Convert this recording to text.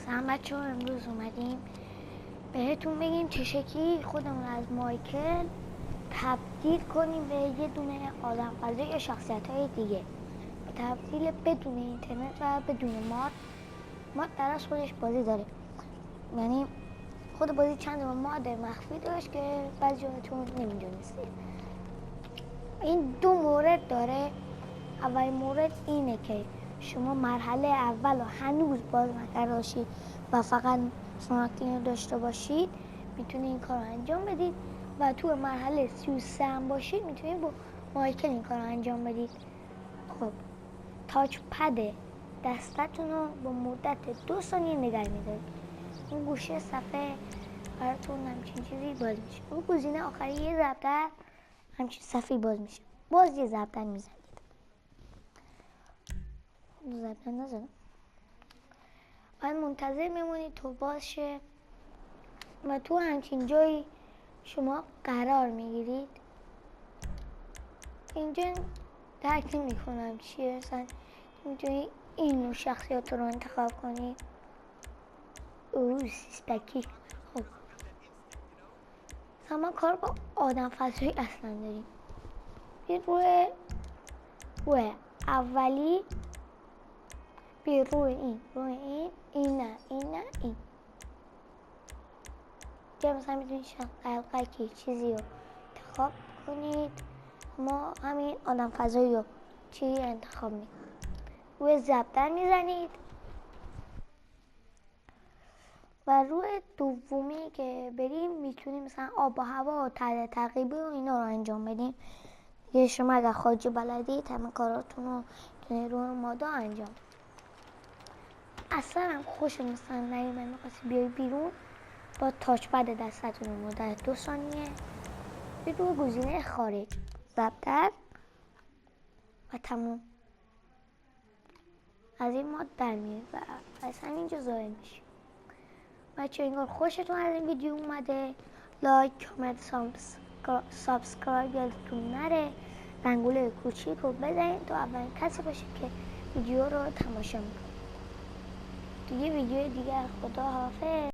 سلام بچه‌ها، امروز اومدیم بهتون بگیم چه شکلی خودمون از مایکل تبدیل کنیم به یه دونه آدم فضایی یا شخصیت‌های دیگه. تبدیل بدون اینترنت و بدون ماد درست خودش بازی داره. یعنی خود بازی چند ماد مخفی داشت که بعضیاتون نمیدونستید. این دو مورد داره. اول مورد اینه که شما مرحله اول رو هنوز باز نکرده باشید و فقط سناکتین رو داشته باشید، میتونید این کار رو انجام بدید و تو مرحله 33 هم باشید میتونید با مایکل این کار رو انجام بدید. خب تاچ پد دستتون رو با مدت 2 ثانیه نگه میدارید. اون گوشه صفحه براتون همچین چیزی باز میشه. اون گزینه آخری یه ضربدر همچین صفحه باز میشه. باز یه ضربدر میزنید. ضربدر نزدم. باید منتظر میمونید تا باز شه و تو همچین جایی شما قرار میگیرید. اینجا درک نمی‌کنم چیه، مثلا میتونی این نوع شخصیت رو انتخاب کنی. سیستکی. خب مثلا ما کار با آدم فضایی اصلا داریم. بیر روی اولی، بیر روی این نه که مثلا میتونید قلقکی چیزی رو انتخاب کنید. ما همین آدم فضایی رو چی انتخاب میکنید، روی ضربدر میزنید و روی دومی که بریم میتونیم مثلا آب و هوا و تعقیبی و اینا رو انجام بدیم. دیگه شما اگر خارجی بلدید همه کاراتون رو میتونید روی مادا انجام. اصلا هم خوش مثلا نمیاد میخواستی بیای بیرون با تاچ پد دستتون رو مدت 2 ثانیه بید روی گزینه خارج ضربدر و تموم. از این ماد در میاد و از همینجا ظاهر میشه. بچه اینگار خوشتون از این ویدیو اومده، لایک، کامنت، سابسکرایب یادتون نره. زنگوله کوچیک رو بزنید تا اولین کسی باشه که ویدیو رو تماشا میکنه. دیگه ویدیو دیگر، خدا حافظ.